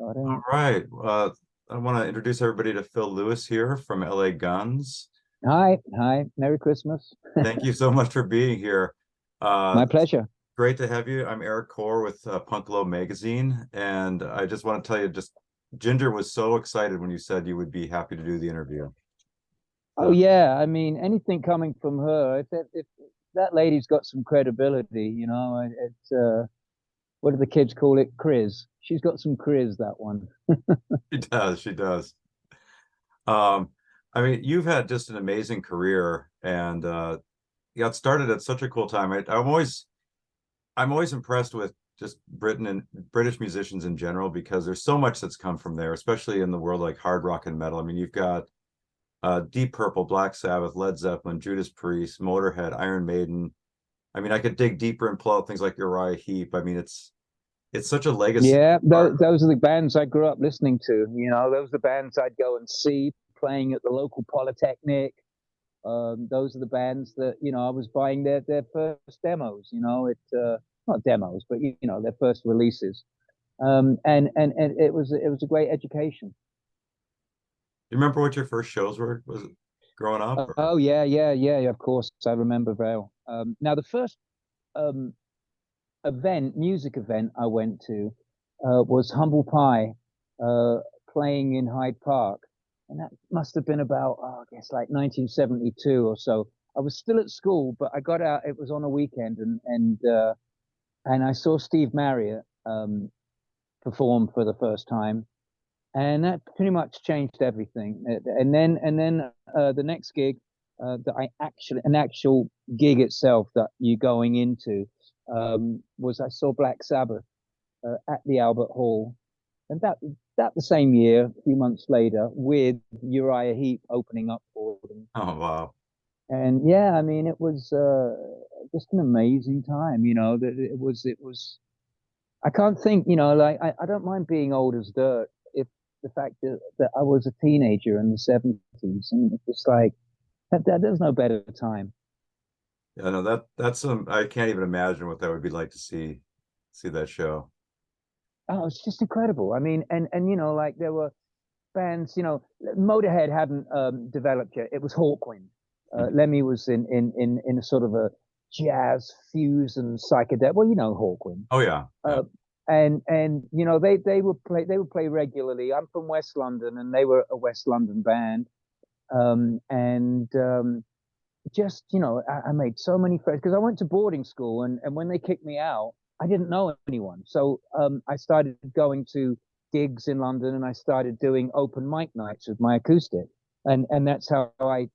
So I All don't. right. I want to introduce everybody to Phil Lewis here from LA Guns. Hi, hi. Merry Christmas. Thank you so much for being here. My It's pleasure. great to have you. I'm Eric Core with Punk Low Magazine, and I just want to tell you, just Ginger was so excited when you said you would be happy to do the interview. Oh So, yeah, I mean anything coming from her, if that lady's got some credibility, it's what do the kids call it? Criz. She's got some criz, that one. she does, she does. Um, I mean, you've had just an amazing career, and you got started at such a cool time. I'm always impressed with just Britain and British musicians in general because there's so much that's come from there, especially in the world like hard rock and metal. I mean, you've got Deep Purple, Black Sabbath, Led Zeppelin, Judas Priest, Motorhead, Iron Maiden. I mean, I could dig deeper and pull out things like Uriah Heep. I mean, it's such a legacy. Yeah, Art. those are the bands I grew up listening to. Those are the bands I'd go and see playing at the local polytechnic. Those are the bands that I was buying their first demos. Not demos, but their first releases. And it was a great education. Do you remember what your first shows were? Was it growing up? Or? Oh yeah, yeah, yeah, yeah, of course I remember well. Now the first um, music event I went to was Humble Pie uh, playing in Hyde Park, and that must have been about I guess like 1972 or so. I was still at school, but I got out. It was on a weekend, and I saw Steve Marriott perform for the first time, and that pretty much changed everything. And then the next gig that I actually an actual gig itself that you're going into was I saw Black Sabbath at the Albert Hall, and that the same year, a few months later, with Uriah Heep opening up for them. Oh, wow. And yeah, I mean, it was just an amazing time. That it was. I can't think, like I don't mind being old as dirt if the fact that I was a teenager in the 70s, and it's just like there's no better time. Yeah, no, that's some I can't even imagine what that would be like to see that show. Oh, it's just incredible. I mean, and like there were bands, Motorhead hadn't developed yet. It was Hawkwind. Mhm. Lemmy was in a sort of a jazz fusion psychedelic. Well, Hawkwind. Oh yeah, yeah. Uh, and they would play regularly. I'm from West London, and they were a West London band. And just I made so many friends because I went to boarding school, and when they kicked me out, I didn't know anyone. So I started going to gigs in London, and I started doing open mic nights with my acoustic, and that's how I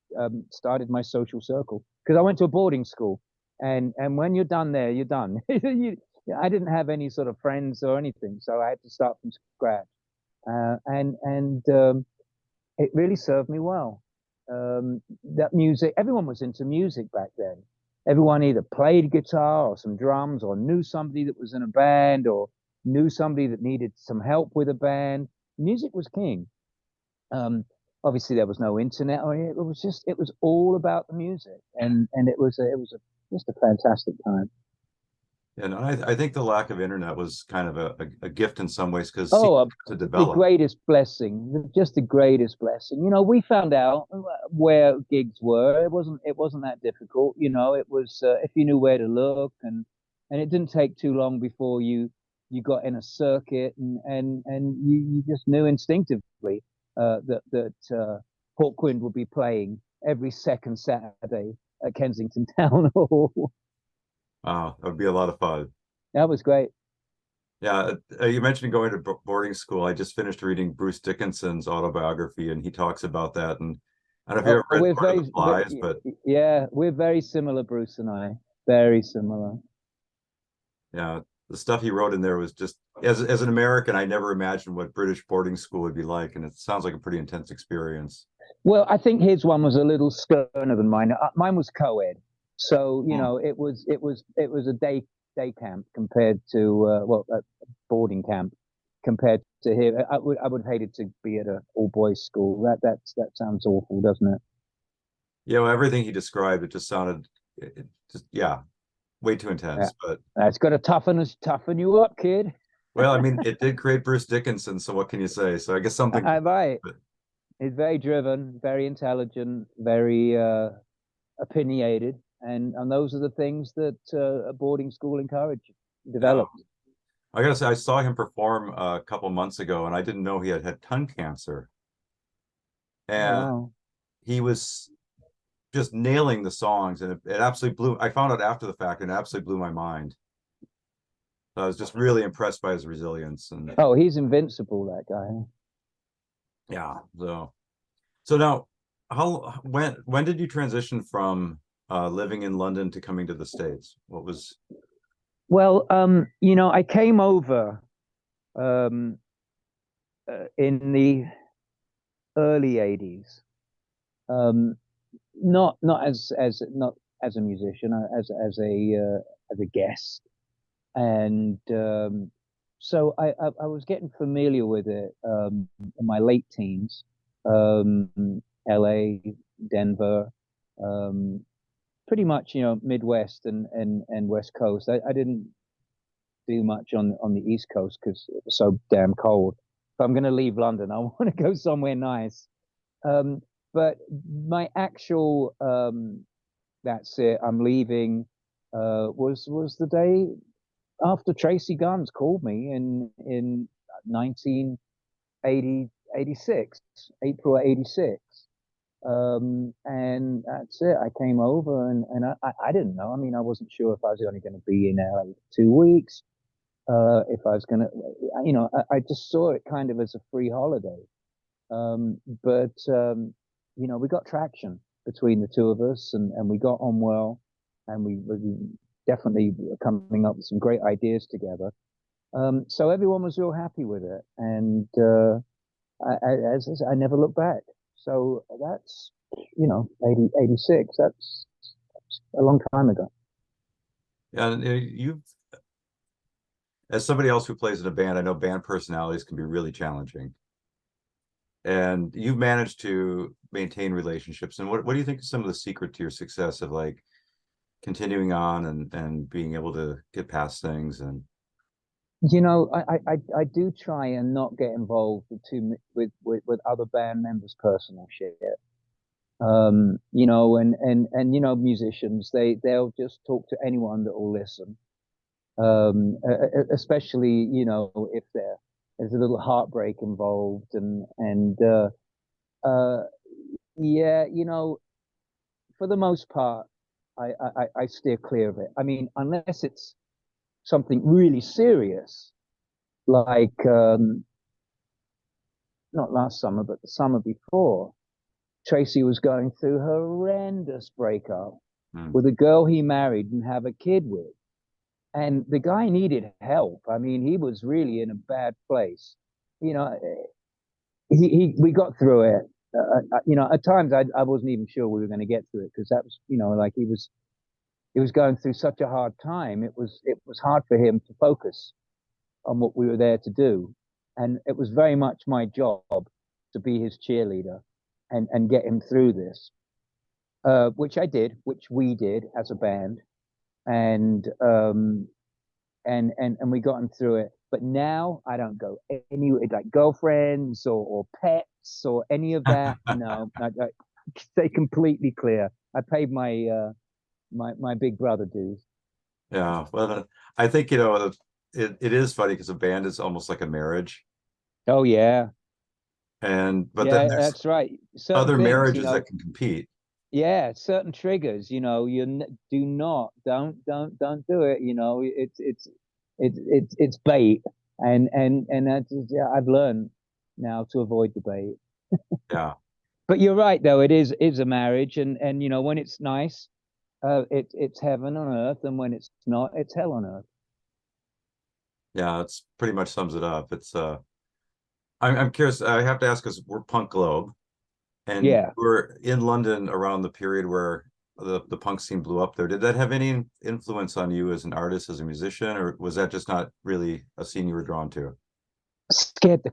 started my social circle because I went to a boarding school, and when you're done there, you're done. I didn't have any sort of friends or anything, so I had to start from scratch, and it really served me well. That music, everyone was into music back then. Everyone either played guitar or some drums or knew somebody that was in a band or knew somebody that needed some help with a band. Music was king. Um, Obviously, there was no internet, or it was all about the music, and just a fantastic time. And I think the lack of internet was kind of a gift in some ways because Oh, to the develop. greatest blessing, just the greatest blessing. We found out where gigs were. It wasn't that difficult. It was if you knew where to look, and it didn't take too long before you got in a circuit, and you just knew instinctively that Hawkwind would be playing every second Saturday at Kensington Town Hall. Wow, that would be a lot of fun. That was great. Yeah, you mentioned going to boarding school. I just finished reading Bruce Dickinson's autobiography, and he talks about that. And I don't know if you Oh, ever read Lord of the Flies, but yeah, we're very similar, Bruce and I. Very similar. yeah, the stuff he wrote in there was just as an American, I never imagined what British boarding school would be like, and it sounds like a pretty intense experience. Well, I think his one was a little sterner than mine. Mine was co-ed, so Hmm. it was a day camp compared to a boarding camp compared to here. I would have hated to be at a all boys school. That sounds awful, doesn't it? Yeah, well, everything he described, it just sounded, just yeah, way too Yeah, intense. But it's got to toughen you up, kid. Well, I mean, it did create Bruce Dickinson, so what can you say? So I guess something. Right. He's very driven, very intelligent, very opinionated, and those are the things that a boarding school encouraged, Yeah, developed. I gotta say, I saw him perform a couple months ago, and I didn't know he had tongue cancer, Oh and wow. he was just nailing the songs, and it absolutely blew. I found out after the fact, and it absolutely blew my mind. So I was just really impressed by his resilience, and Oh, he's invincible, that guy. yeah. So now, how when did you transition from living in London to coming to the States? What was? Well, I came over um, in the early '80s. Um, not not as a musician, as a guest, and so I was getting familiar with it in my late teens. Um, LA, Denver, um, pretty much Midwest and West Coast. I didn't do much on the East Coast because it was so damn cold. If I'm going to leave London, I want to go somewhere nice. Um, but my actual that's it. I'm leaving. Was the day after Tracy Guns called me in 1980 86, April '86. And that's it. I came over and I didn't know. I mean, I wasn't sure if I was only going to be in LA 2 weeks, if I was going to, I just saw it kind of as a free holiday. But we got traction between the two of us, and we got on well, and we definitely were coming up with some great ideas together. So everyone was real happy with it, and as I said, I never looked back. So that's 80 86. That's a long time ago. And you, as somebody else who plays in a band, I know band personalities can be really challenging. And you've managed to maintain relationships. And what do you think is some of the secret to your success of like continuing on and being able to get past things and I do try and not get involved with other band members' personal shit. Musicians, they'll just talk to anyone that will listen. Especially if there's a little heartbreak involved, and uh, yeah, for the most part, I steer clear of it. I mean, unless it's something really serious, like not last summer, but the summer before, Tracy was going through horrendous breakup hmm, with a girl he married and have a kid with. And the guy needed help. I mean, he was really in a bad place. You know, we got through it. At times I wasn't even sure we were going to get through it because that was, like he was going through such a hard time. It was hard for him to focus on what we were there to do, and it was very much my job to be his cheerleader and get him through this, which I did, which we did as a band, and we got him through it. But now I don't go any like girlfriends or pets or any of that. No, I stay completely clear. I paid my big brother dues. yeah. Well, I think it is funny because a band is almost like a marriage, Oh yeah, and but then yeah, there's that's right. Certain other things, marriages that can compete. yeah, certain triggers. Do not, don't do it. It's bait, and that's, yeah, I've learned now to avoid the bait. Yeah, But you're right, though. It is a marriage, and when it's nice, it's heaven on earth, and when it's not, it's hell on earth. yeah. It's pretty much sums it up. I'm curious. I have to ask because we're Punk Globe, and Yeah. we're in London around the period where the punk scene blew up there. Did that have any influence on you as an artist, as a musician, or was that just not really a scene you were drawn to? Scared the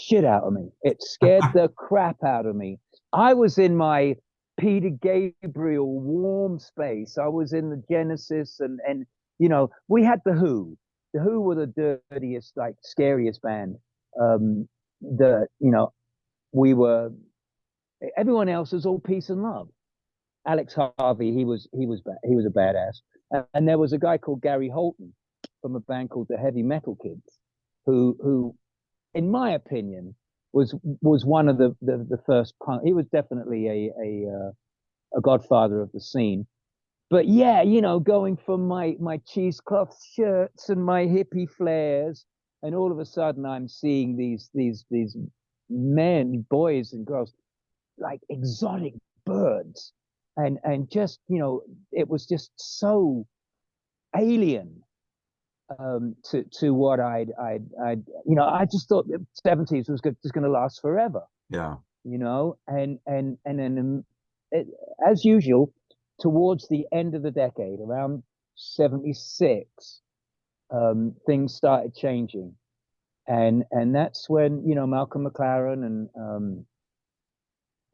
shit out of me. It scared the crap out of me. I was in my Peter Gabriel warm space. I was in the Genesis, and we had the Who. the Who were the dirtiest, like scariest band. The you know we were everyone else was all peace and love. Alex Harvey, he was a badass, and there was a guy called Gary Holton from a band called the Heavy Metal Kids, who in my opinion was one of the first punk. He was definitely a godfather of the scene. But yeah, going from my cheesecloth shirts and my hippie flares, and all of a sudden I'm seeing these men, boys and girls like exotic birds, and just it was just so alien to what I just thought the 70s was just going to last forever, Yeah. and then it, as usual, towards the end of the decade, around 76, things started changing, and that's when Malcolm McLaren and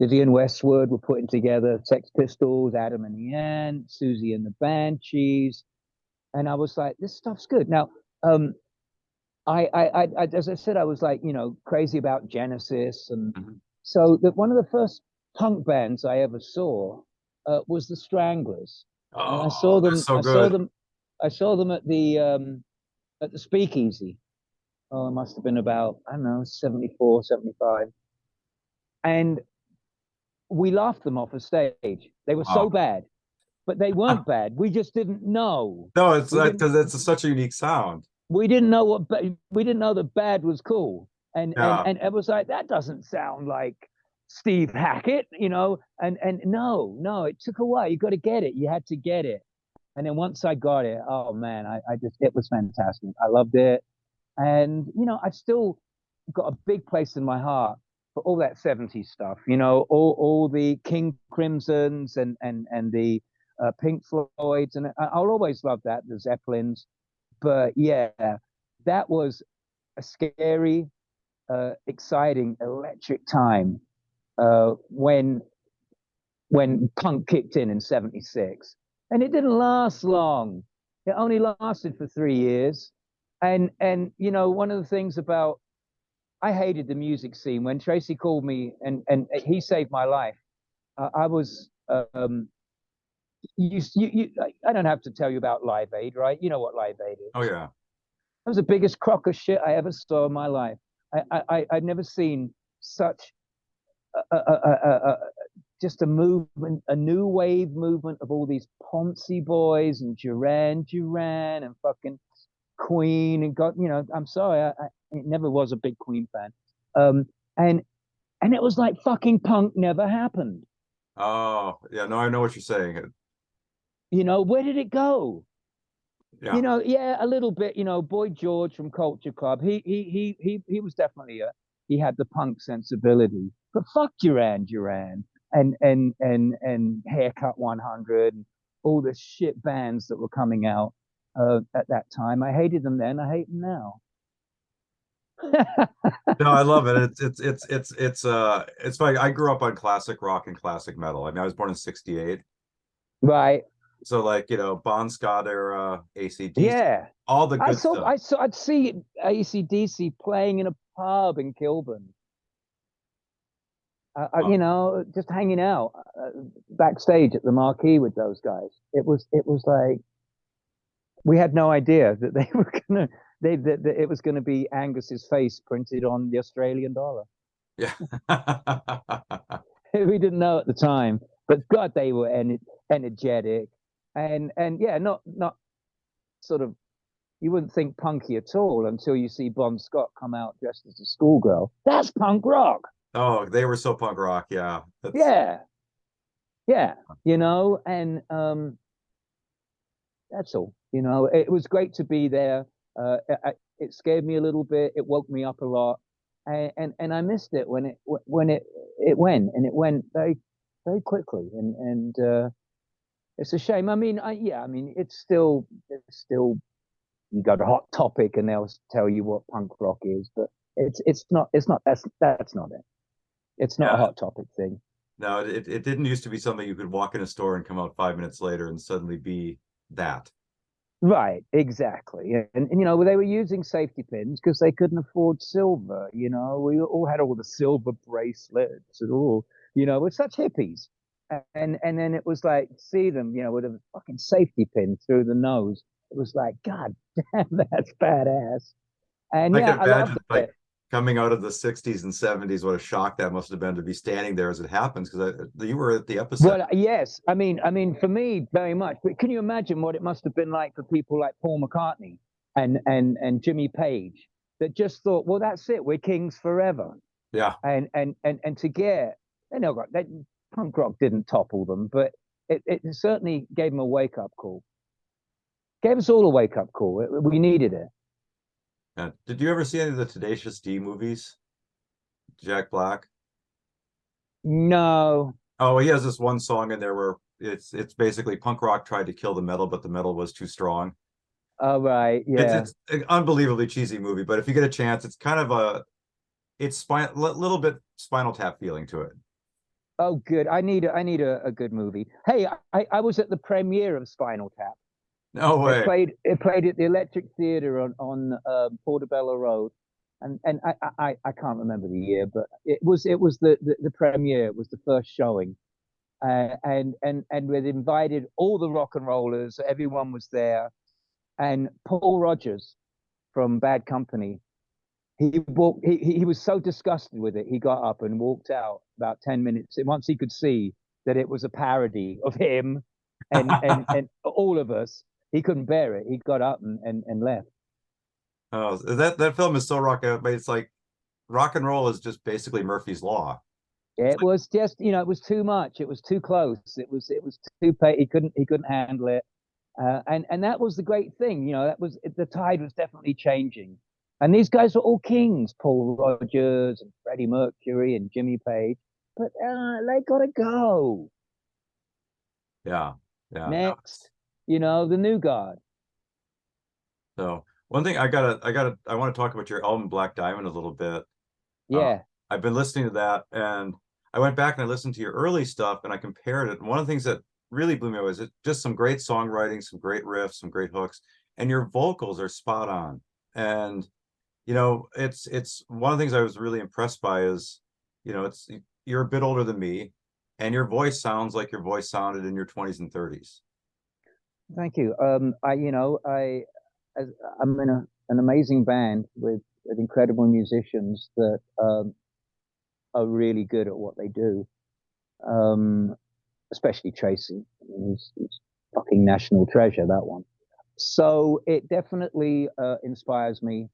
Vivian Westwood were putting together Sex Pistols, Adam and the Ant, Susie and the Banshees, and I was like, this stuff's good. Now, as I said, I was like, crazy about Genesis, and so one of the first punk bands I ever saw was the Stranglers, and I saw Oh, they're them. so good. I saw them at the Speakeasy. Oh, it must have been about, I don't know, 74, 75, and we laughed them off a stage. They were so Wow. bad, but they weren't bad. We just didn't know. No, it's We like didn't because it's such a unique sound. we didn't know we didn't know that bad was cool, and and Yeah. and it was like, that doesn't sound like Steve Hackett, and no, it took a while. You got to get it. You had to get it, and then once I got it, oh man, I just it was fantastic. I loved it, and I've still got a big place in my heart for all that 70s stuff. All the King Crimsons and the Pink Floyds, and I'll always love that, the Zeppelins. But yeah, that was a scary, exciting, electric time when punk kicked in '76, and it didn't last long. It only lasted for 3 years, and one of the things about I hated the music scene. When Tracy called me and he saved my life, I was I don't have to tell you about Live Aid, right? You know what Live Aid Oh is. yeah. It was the biggest crock of shit I ever saw in my life. I'd never seen such a just a movement, a new wave movement of all these Ponzi boys and Duran and fucking Queen, and God, I'm sorry, I never was a big Queen fan. Um, and it was like fucking punk never happened. Oh yeah. No, I know what you're saying. Where did it go? Yeah. Yeah, a little bit. Boy George from Culture Club, he was definitely he had the punk sensibility. But fuck Duran and Haircut 100 and all the shit bands that were coming out at that time. I hated them then. I hate them now. No, I love it. It's funny. I grew up on classic rock and classic metal. I mean, I was born in '68. Right. So like, Bon Scott era, AC/DC, Yeah. all the good stuff. I'd see AC/DC playing in a pub in Kilburn. Oh, Just hanging out backstage at the Marquee with those guys. It was like we had no idea that they were gonna that it was gonna be Angus's face printed on the Australian dollar. yeah. We didn't know at the time, but God, they were energetic, and yeah, not sort of, you wouldn't think punky at all until you see Bon Scott come out dressed as a schoolgirl. That's punk rock. Oh, they were so punk rock. Yeah. That's Yeah, yeah, and that's all. It was great to be there. It scared me a little bit. It woke me up a lot, and I missed it when it went, and it went very very quickly, and it's a shame. I mean, yeah, I mean, it's still you go to Hot Topic and they'll tell you what punk rock is, but it's not that's not it. It's not a yeah. Hot Topic thing. No, it didn't used to be something you could walk in a store and come out 5 minutes later and suddenly be that. Right, exactly. And you know, they were using safety pins because they couldn't afford silver. You know, we all had all the silver bracelets and all, you know, we're such hippies. And then it was like, see them, you know, with a fucking safety pin through the nose. It was like, God damn, that's badass. And I yeah, can I loved imagine like it. coming out of the 60s and 70s, what a shock that must have been to be standing there as it happens, because you were at the epicenter. Well, yes, I mean, for me, very much. But can you imagine what it must have been like for people like Paul McCartney and Jimmy Page that just thought, well, that's it, we're kings forever, Yeah. and to get, you know, that punk rock didn't topple them, but it certainly gave them a wake up call. Gave us all a wake up call. We needed it. Yeah. Did you ever see any of the Tenacious D movies? Jack Black? No, Oh, he has this one song in there where it's basically punk rock tried to kill the metal, but the metal was too strong. all right, yeah. It's an unbelievably cheesy movie, but if you get a chance, it's kind of a it's little bit Spinal Tap feeling to it. Oh, good. I need a good movie. Hey, I was at the premiere of Spinal Tap. No It way. played it played at the Electric Theatre on Portobello Road, and I can't remember the year, but it was the premiere. It was the first showing, and we'd invited all the rock and rollers. Everyone was there, and Paul Rogers from Bad Company. He walked. He was so disgusted with it. He got up and walked out about 10 minutes. And once he could see that it was a parody of him and all of us, he couldn't bear it. He got up and left. Oh, that film is so rock out, but it's like rock and roll is just basically Murphy's Law. It's It like, was just, you know, it was too much. It was too close. It was too pay. He couldn't handle it. And that was the great thing. You know, that was the tide was definitely changing. And these guys were all kings, Paul Rogers and Freddie Mercury and Jimmy Page. But they gotta go. yeah, yeah. No. Next, you know, the new guard. So one thing I want to talk about your album Black Diamond a little bit. Uh, Yeah, I've been listening to that, and I went back and I listened to your early stuff, and I compared it. And one of the things that really blew me away is it just some great songwriting, some great riffs, some great hooks, and your vocals are spot on. And it's one of the things I was really impressed by is, it's you're a bit older than me, and your voice sounds like your voice sounded in your 20s and 30s. thank you. As, I'm in an amazing band with incredible musicians that are really good at what they do. Um, Especially Tracy. I mean, he's fucking national treasure, that one. So it definitely inspires me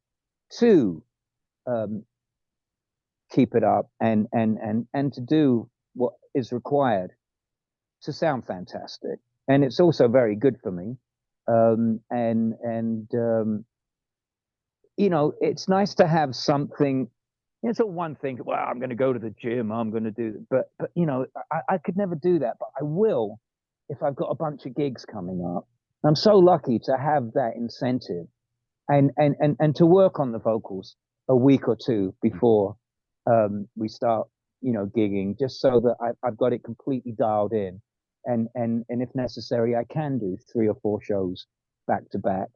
to um, keep it up and to do what is required to sound fantastic. And it's also very good for me. And you know, it's nice to have something. It's a one thing. Well, I'm going to go to the gym. I'm going to do, but you know, I could never do that. But I will if I've got a bunch of gigs coming up. I'm so lucky to have that incentive and to work on the vocals a week or two before we start, you know, gigging, just so that I've got it completely dialed in, and if necessary, I can do 3 or 4 shows back to back.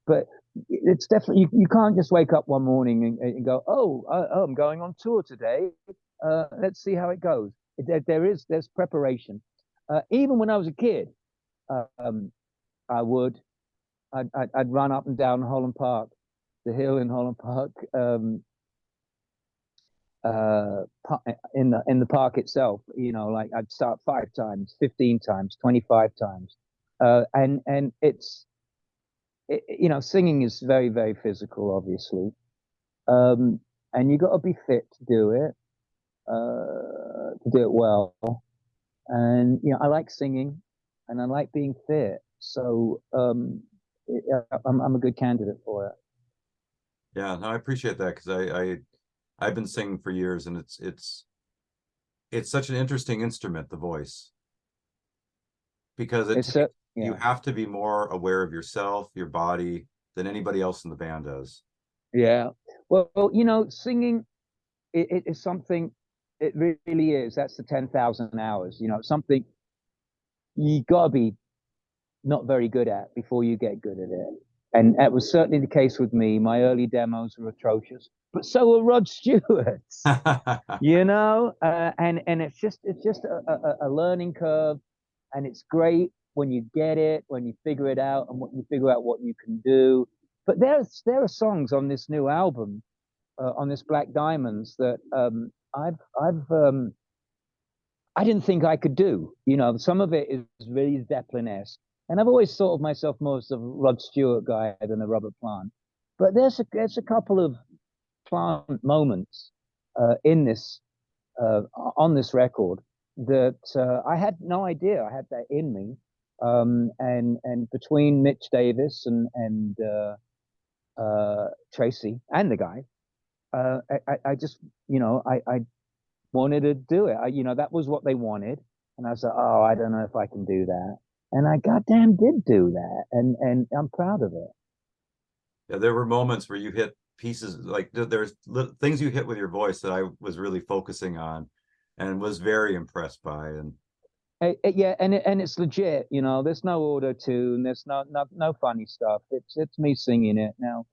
But it's definitely you can't just wake up one morning and go, oh, I'm going on tour today. Let's see how it goes. There's preparation. Even when I was a kid, um, I would I'd run up and down Holland Park, the hill in Holland Park, in the park itself. You know, like I'd start 5 times, 15 times, 25 times, and you know, singing is very very physical, obviously, um, and you got to be fit to do it well. And you know, I like singing, and I like being fit, so I'm a good candidate for it. Yeah, no, I appreciate that because I've been singing for years, and it's such an interesting instrument, the voice, because it It's takes you yeah, have to be more aware of yourself, your body, than anybody else in the band does. yeah. Well, you know, singing it is something. It really is. That's the 10,000 hours. You know, something you gotta be. not very good at before you get good at it. And that was certainly the case with me. My early demos were atrocious, but so were Rod Stewart's. And it's just a learning curve, and it's great when you get it, when you figure it out, and what you figure out what you can do. But there are songs on this new album, on this Black Diamonds, that I didn't think I could do. Some of it is really Zeppelin-esque, and I've always thought of myself more as a Rod Stewart guy than a Robert Plant. But there's a couple of Plant moments in this on this record that I had no idea I had that in me. And between Mitch Davis and Tracy and the guy, I just I wanted to do it. That was what they wanted, and I was like, oh, I don't know if I can do that, and I goddamn did do that, and I'm proud of it. Yeah, there were moments where you hit pieces like there's things you hit with your voice that I was really focusing on and was very impressed by. And Yeah, and it's legit. There's no auto tune. There's no funny stuff. It's me singing it now.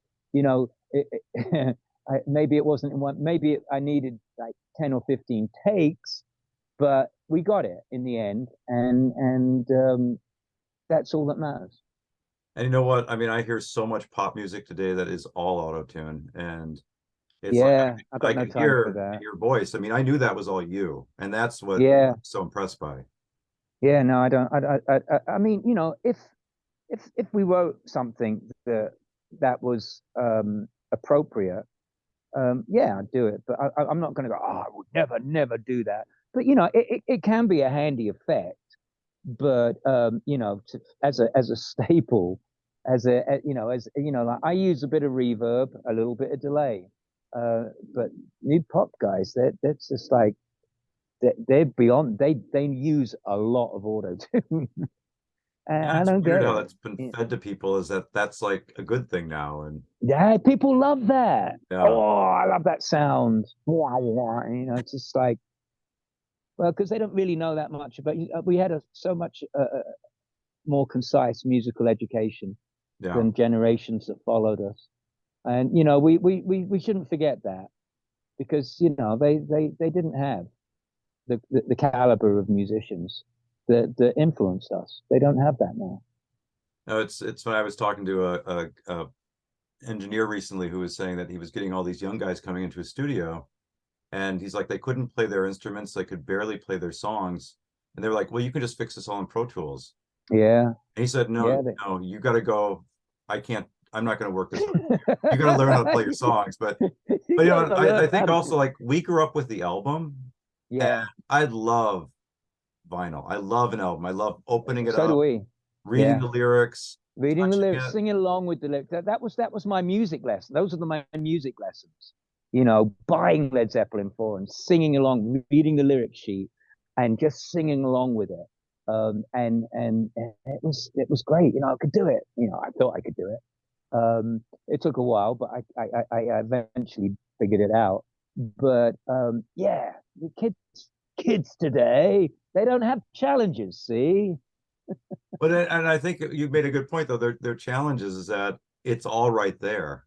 Maybe it wasn't in one. Maybe I needed like 10 or 15 takes, but we got it in the end, and that's all that matters. and you know what? I mean, I hear so much pop music today that is all auto tune, and it's like Yeah, I I got no could time for hear in that. your voice. I mean, I knew that was all you, and that's what Yeah, I'm so impressed by. yeah. No, I don't. I mean, if we wrote something that was appropriate, yeah, I'd do it. But I'm not going to go. Oh, I would never do that. But it can be a handy effect. But as a staple, like I use a bit of reverb, a little bit of delay. But new pop guys, that's just like they're beyond. They use a lot of auto tune. Yeah, I it's don't weird get how it. that's been fed to people is that that's like a good thing now. And Yeah, people love that. yeah, Oh, I love that sound. It's just like, well, because they don't really know that much about. We had so much more concise musical education yeah. than generations that followed us, and we shouldn't forget that, because they didn't have the caliber of musicians that influenced us. They don't have that now. No, it's when I was talking to a engineer recently who was saying that he was getting all these young guys coming into his studio, and he's like they couldn't play their instruments, they could barely play their songs, and they were like, well, you can just fix this all in Pro Tools. Yeah, And he said, no, yeah. no, you got to go. I can't. I'm not going to work this hard. You got to learn how to play your songs. But You you got know, to I learn how think to. also like we grew up with the album, and Yeah, I love vinyl. I love an album. I love opening it so do up, we. reading Yeah, the lyrics, reading the touching lyrics, it. singing along with the lyrics. That was my music lesson. Those are my music lessons. Buying Led Zeppelin 4 and singing along, reading the lyric sheet, and just singing along with it. And it was great. I could do it. I thought I could do it. It took a while, but I eventually figured it out. But yeah, the kids today, they don't have challenges. See? But and I think you made a good point though. Their challenges is that it's all right there,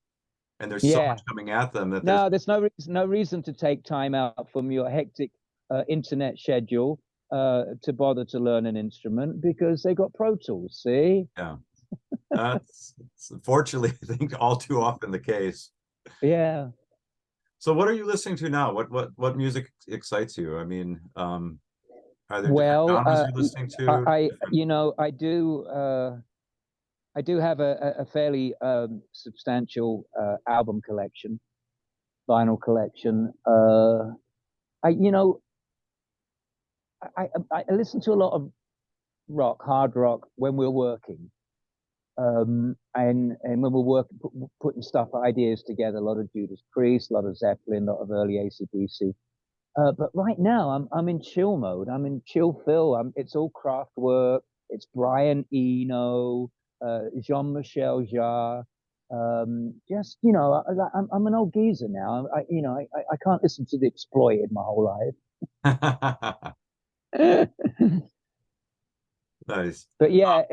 and there's so much Yeah. coming at them that there's No, there's no reason to take time out from your hectic internet schedule to bother to learn an instrument, because they got Pro Tools. See? yeah. That's unfortunately I think all too often the case. Yeah. So what are you listening to now? What music excites you? I mean, are there different Well, genres you're listening I, to? I Different... you know, I do have a fairly substantial album collection, vinyl collection. I you know I listen to a lot of rock, hard rock, when we're working, and when we're working, putting stuff, ideas together. A lot of Judas Priest, a lot of Zeppelin, a lot of early AC/DC. But right now, I'm in chill mode. I'm in chill Phil. It's all craft work. It's Brian Eno, Jean-Michel Jarre. Just I'm an old geezer now. I can't listen to the Exploited my whole life. Nice. But yeah,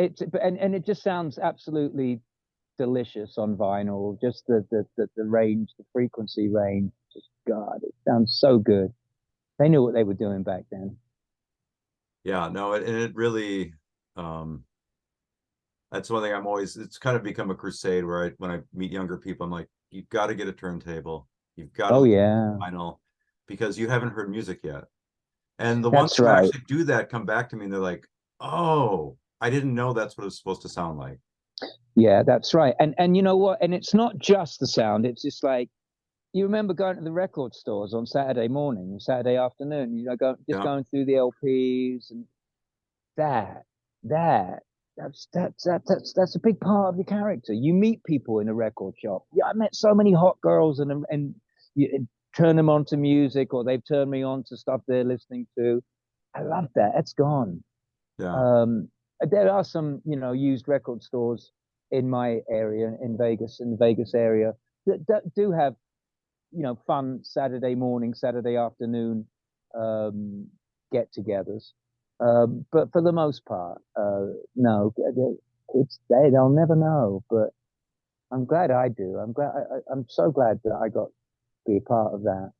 and it just sounds absolutely delicious on vinyl. Just the range, the frequency range. Just God, it sounds so good. They knew what they were doing back then. Yeah, no, and it really, um, that's one thing I'm always, it's kind of become a crusade where when I meet younger people, I'm like, you've got to get a turntable. You've got to Oh listen yeah, to vinyl because you haven't heard music yet. And the ones that's who right. actually do that come back to me and they're like, oh, I didn't know that's what it's supposed to sound like. Yeah, that's right. And you know what? And it's not just the sound. It's just like you remember going to the record stores on Saturday morning, Saturday afternoon. You know, just Yeah. going through the LPs and that that that's a big part of your character. You meet people in a record shop. Yeah, I met so many hot girls and you turn them on to music or they've turned me on to stuff they're listening to. I love that. It's gone. Yeah. Um, there are some, used record stores in my area in the Vegas area that do have, fun Saturday morning, Saturday afternoon um, get-togethers. But for the most part, no, they'll never know. But I'm glad I do. I'm so glad that I got to be a part of that.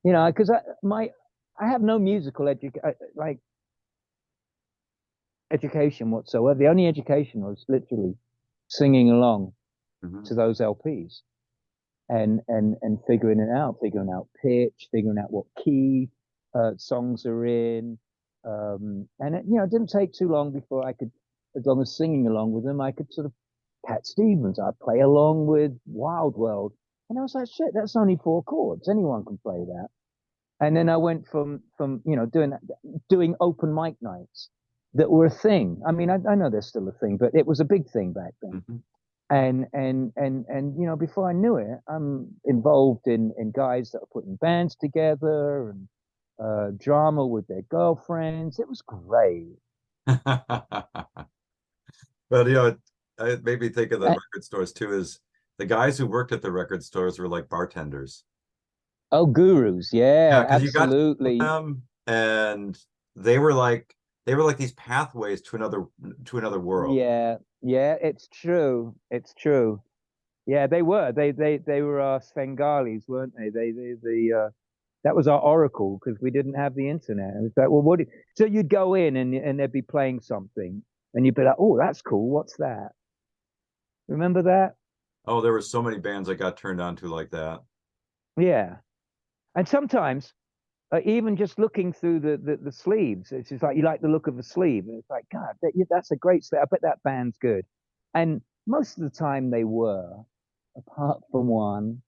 Because I have no musical like education whatsoever. The only education was literally singing along Hmm. to those LPs and figuring out pitch, figuring out what key songs are in. And it didn't take too long before I could, as long as singing along with them, I could sort of Cat Stevens. I'd play along with Wild World. And I was like, shit, that's only four chords. Anyone can play that. And then I went from doing open mic nights that were a thing. I mean, I know they're still a thing, but it was a big thing back then. Hmm. And before I knew it, I'm involved in guys that are putting bands together and drama with their girlfriends. It was great. But it made me think of the Uh, record stores too, is the guys who worked at the record stores were like bartenders. oh, gurus, Yeah, yeah, because you got to know absolutely. them and they were like they were like these pathways to another world. Yeah, yeah, it's true. It's true. Yeah, they were. They were our Svengalis, weren't they? That was our oracle because we didn't have the internet. It was like, well, so you'd go in and they'd be playing something, and you'd be like, oh, that's cool. What's that? Remember that? Oh, there were so many bands I got turned on to like that. Yeah. And sometimes, even just looking through the sleeves, it's just like you like the look of the sleeve, and it's like, God, that's a great sleeve. I bet that band's good. And most of the time they were, apart from one,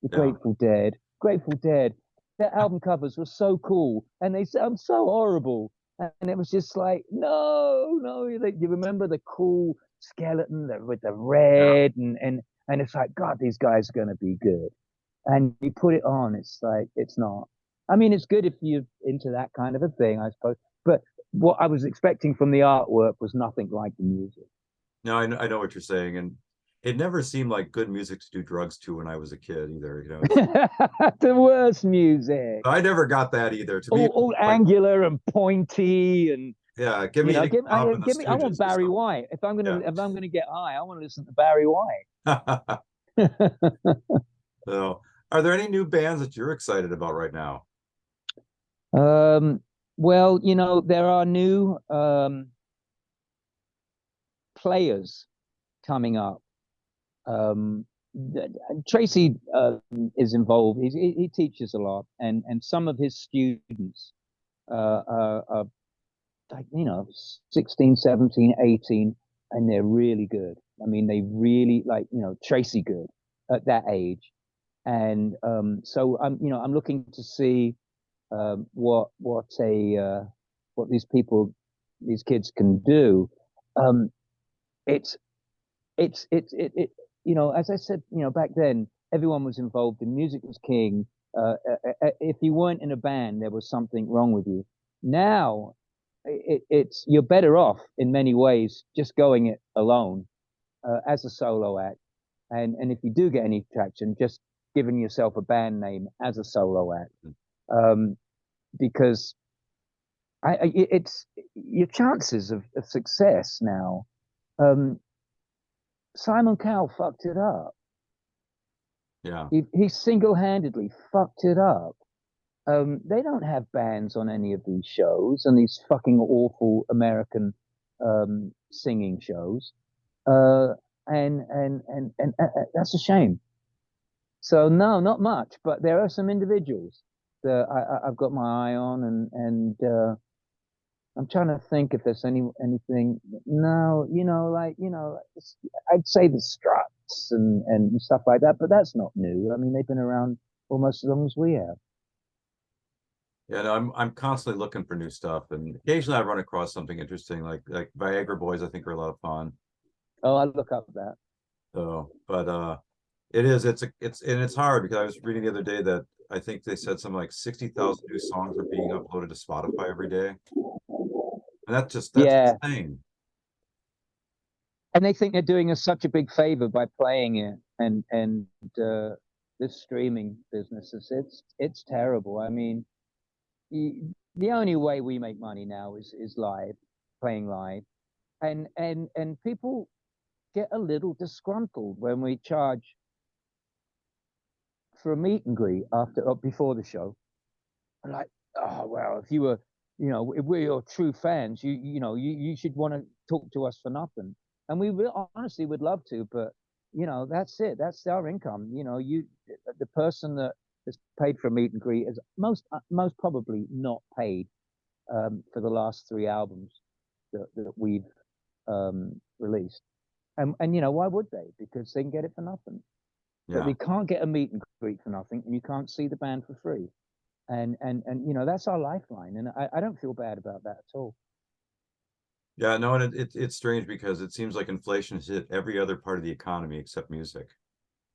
the Yeah. Grateful Dead. Grateful Dead. Their album covers were so cool, and they sound so horrible. And it was just like, no, no. You remember the cool skeleton with the Yeah. red, and it's like, God, these guys are gonna be good. And you put it on, it's like it's not. I mean, it's good if you're into that kind of a thing, I suppose. But what I was expecting from the artwork was nothing like the music. No, I know what you're saying, and it never seemed like good music to do drugs to when I was a kid either. The worst music. I never got that either. To me, All like, angular and pointy and yeah, give me Iggy Pop and the I want Stooges or Barry something. White. Yeah. If I'm gonna get high, I want to listen to Barry White. So, are there any new bands that you're excited about right now? um, well, there are new players coming up. Um, Tracy is involved. He teaches a lot, and some of his students are like 16, 17, 18, and they're really good. I mean, they really like Tracy good at that age. And so I'm looking to see what these kids can do. Um, it's it as I said, back then everyone was involved and music was king. If you weren't in a band, there was something wrong with you. Now it's you're better off in many ways just going it alone as a solo act, and if you do get any traction, just giving yourself a band name as a solo act, um, because it's your chances of success now. Um, Simon Cowell fucked it up. Yeah. He single-handedly fucked it up. They don't have bands on any of these shows and these fucking awful American singing shows. Uh, and that's a shame. So no, not much, but there are some individuals that I've got my eye on, and I'm trying to think if there's anything. No, I'd say the Struts and stuff like that, but that's not new. I mean, they've been around almost as long as we have. Yeah, no, I'm constantly looking for new stuff, and occasionally I run across something interesting, like Viagra Boys. I think are a lot of fun. Oh, I look up that. So, but it's hard because I was reading the other day that I think they said something like 60,000 new songs are being uploaded to Spotify every day, and that's Yeah, insane. and they think they're doing us such a big favor by playing it, and uh, this streaming business it's terrible. I mean, the only way we make money now is live, playing live, and people get a little disgruntled when we charge for a meet and greet after or before the show. Like, oh well, if you were, if we're your true fans, you should want to talk to us for nothing. And we will honestly would love to, but that's it. That's our income. The person that is paid for a meet and greet is most probably not paid for the last three albums that we've released. And why would they? Because they can get it for nothing. But Yeah. they can't get a meet and greet for nothing, and you can't see the band for free. And that's our lifeline, and I don't feel bad about that at all. Yeah, no, and it's strange because it seems like inflation has hit every other part of the economy except music.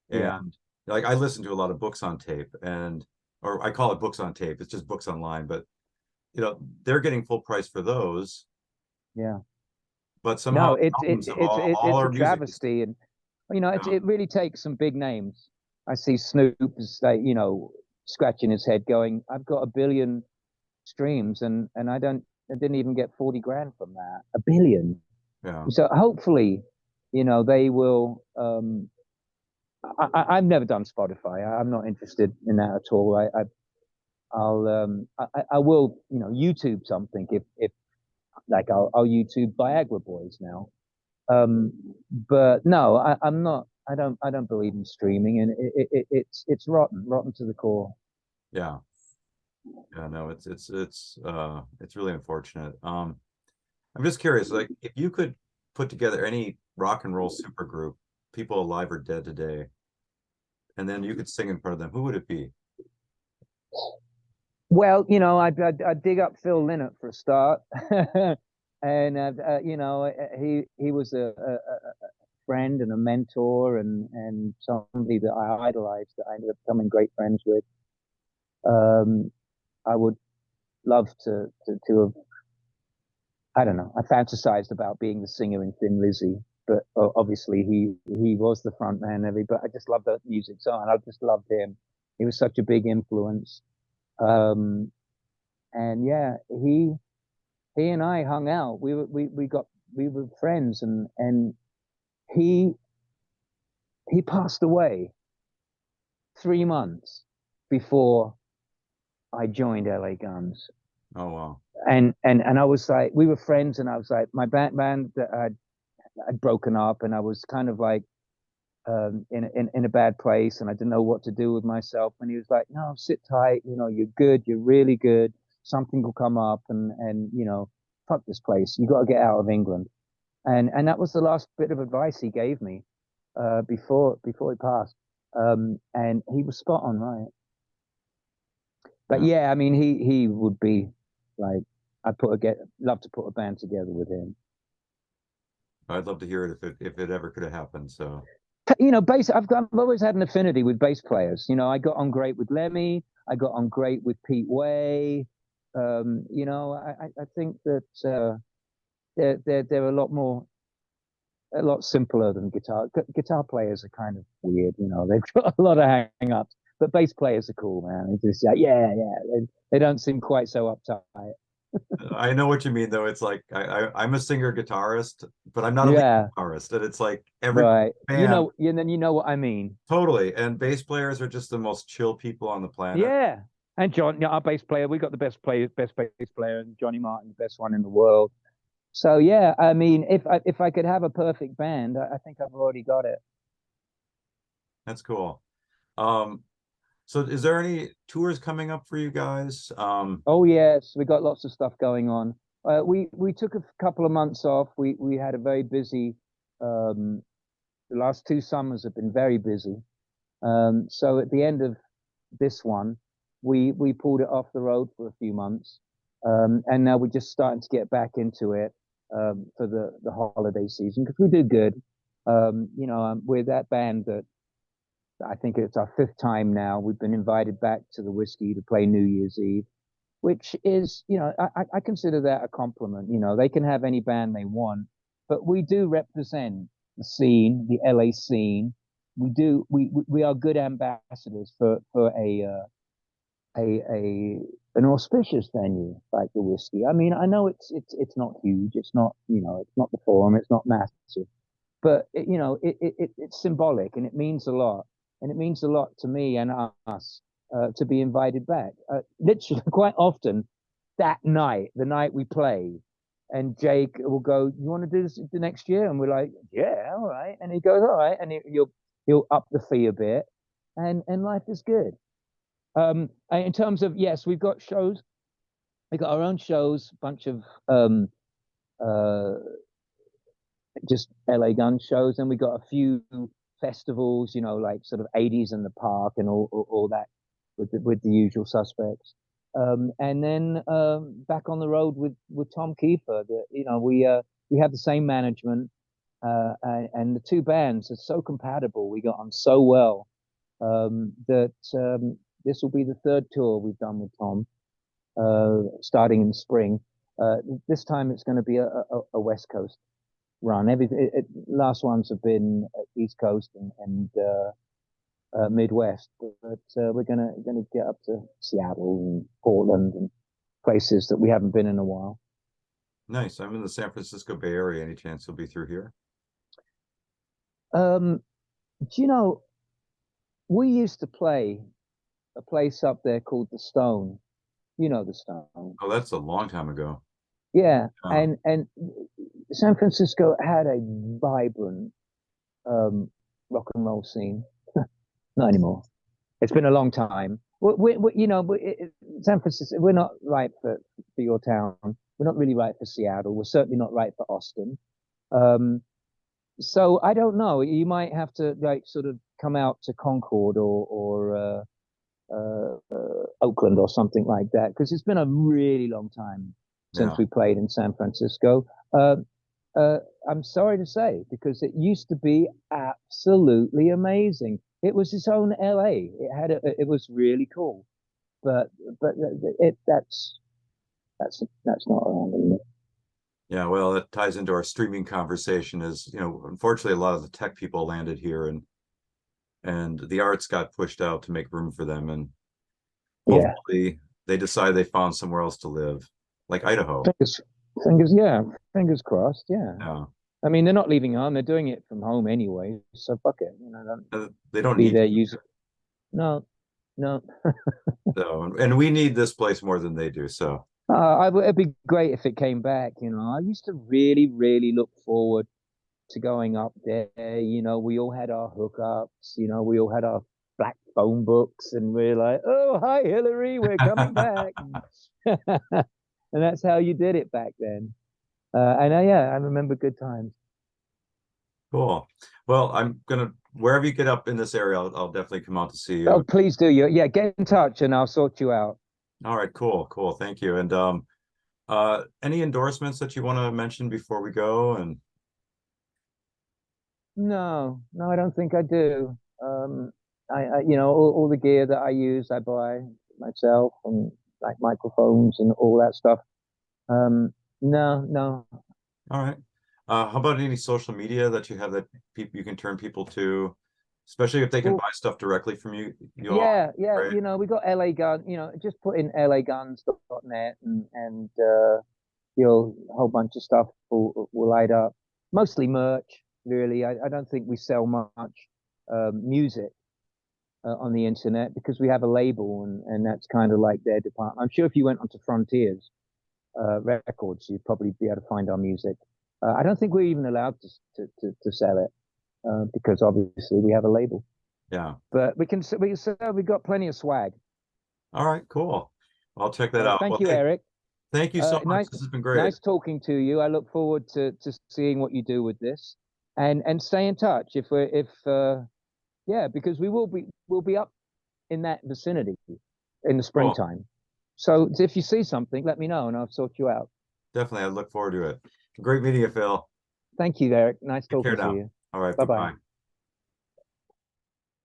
Yeah, And like I listen to a lot of books on tape and or I call it books on tape. It's just books online, but they're getting full price for those, yeah. but somehow No, albums of all it's a our music is travesty, and yeah, it really takes some big names. I see Snoop is like, scratching his head, going, "I've got a billion streams, and I didn't even get 40 grand from that. A billion." yeah, So hopefully, they will. I've never done Spotify. I'm not interested in that at all. I will, YouTube something if like I'll YouTube Viagra Boys now. Um, but no, I'm not. I don't believe in streaming, and it's rotten to the core. yeah. Yeah, no, it's really unfortunate. I'm just curious, like if you could put together any rock and roll supergroup, people alive or dead today, and then you could sing in front of them, who would it be? Well, I'd dig up Phil Lynott for a start, and he was a friend and a mentor and somebody that I idolized that I ended up becoming great friends with. Um, I would love to have, I don't know, I fantasized about being the singer in Thin Lizzy, but obviously he was the front man. But I just loved the music so, and I just loved him. He was such a big influence. Um, and yeah, he and I hung out. We were friends, and he he passed away 3 months before I joined LA Guns. Oh wow. And I was like, we were friends, and I was like, my band that I'd broken up, and I was kind of like in a bad place, and I didn't know what to do with myself. And he was like, "No, sit tight. You're good. You're really good. Something will come up, and fuck this place. You got to get out of England." And that was the last bit of advice he gave me before he passed. And he was spot on, right? But Yeah. yeah, I mean, he would be like, love to put a band together with him. I'd love to hear it if it ever could have happened. So Bass. I've always had an affinity with bass players. I got on great with Lemmy. I got on great with Pete Way. I think that they're a lot simpler than guitar. Guitar players are kind of weird. They've got a lot of hang-ups. But bass players are cool, man. They just like, yeah, yeah. They don't seem quite so uptight. I know what you mean though. It's like I'm a singer guitarist, but I'm not a lead Yeah, guitarist, and it's like every right. band And then you know what I mean. totally. And bass players are just the most chill people on the planet. Yeah. And John, yeah, our bass player, we got the best bass player, and Johnny Martin, the best one in the world. So yeah, I mean, if I could have a perfect band, I think I've already got it. That's cool. Um, so is there any tours coming up for you guys? Oh yes, we got lots of stuff going on. We took a couple of months off. We had a very busy. Um, the last 2 summers have been very busy. So at the end of this one, we pulled it off the road for a few months, and now we're just starting to get back into it for the holiday season because we do good. We're that band that I think it's our fifth time now. We've been invited back to the Whiskey to play New Year's Eve, which is, I consider that a compliment. They can have any band they want, but we do represent the scene, the LA scene. We are good ambassadors for a an auspicious venue like the Whiskey. I mean, I know it's not huge. It's not, it's not the Forum. It's not massive, but it's symbolic and it means a lot. And it means a lot to me and us to be invited back. Literally, quite often that night, the night we play, and Jake will go, "You want to do this the next year?" And we're like, "Yeah, all right." And he goes, "All right," and he'll up the fee a bit, and life is good. In terms of, yes, we've got shows. We got our own shows, bunch of uh, just LA gun shows, and we got a few festivals, like sort of 80s in the park and all that with the usual suspects. And then back on the road with Tom Kiefer. We have the same management, and the two bands are so compatible. We got on so well that this will be the third tour we've done with Tom, starting in spring. This time it's going to be a West Coast run. Last ones have been East Coast and Midwest, but we're gonna get up to Seattle and Portland and places that we haven't been in a while. Nice. I'm in the San Francisco Bay Area. Any chance you'll be through here? Do you know we used to play a place up there called the Stone? You know the Stone. Oh, that's a long time ago. Yeah, Oh, and San Francisco had a vibrant um, rock and roll scene. Not anymore. It's been a long time. San Francisco, we're not right for your town. We're not really right for Seattle. We're certainly not right for Austin. Um, so I don't know. You might have to like sort of come out to Concord or Oakland or something like that because it's been a really long time since yeah. we played in San Francisco. Uh, uh, I'm sorry to say because it used to be absolutely amazing. It was its own LA. It was really cool, but that's not around anymore. Yeah, well, that ties into our streaming conversation is, unfortunately a lot of the tech people landed here and the arts got pushed out to make room for them. And Yeah, hopefully they decide they found somewhere else to live, like Idaho. fingers, yeah, fingers crossed. Yeah, Yeah. I mean they're not leaving home; they're doing it from home anyway. So fuck it, don't They don't be need there to. using. No, no. So, and we need this place more than they do. So, It'd be great if it came back. I used to really, really look forward to going up there. We all had our hookups. We all had our black phone books, and we're like, "Oh, hi, Hillary, we're coming back." And that's how you did it back then. Yeah, I remember good times. cool. Well, I'm gonna wherever you get up in this area, I'll definitely come out to see Oh, you. please do. Yeah, get in touch, and I'll sort you out. All right, cool, cool. Thank you. And any endorsements that you want to mention before we go? And No, no, I don't think I do. All the gear that I use, I buy myself, and like microphones and all that stuff. No, no. all right. How about any social media that you have that people you can turn people to? especially if they can Well, buy stuff directly from you all. yeah, yeah. Right? We got LA Gun. Just put in laguns.net and a whole bunch of stuff will light up. Mostly merch, really. I don't think we sell much music on the internet because we have a label and that's kind of like their department. I'm sure if you went onto Frontiers Records, you'd probably be able to find our music. I don't think we're even allowed to sell it because obviously we have a label. Yeah. But we can sell. We've got plenty of swag. All right, cool. I'll check that out. Thank Well, you, Eric. thank you so much. Nice, This has been great. nice talking to you. I look forward to seeing what you do with this, and stay in touch if yeah, because we'll be up in that vicinity in the Cool. springtime. So if you see something, let me know and I'll sort you out. Definitely. I look forward to it. Great meeting you, Phil. Thank you, Eric. Nice Take care talking to now. you. All right. Bye bye. Bye-bye.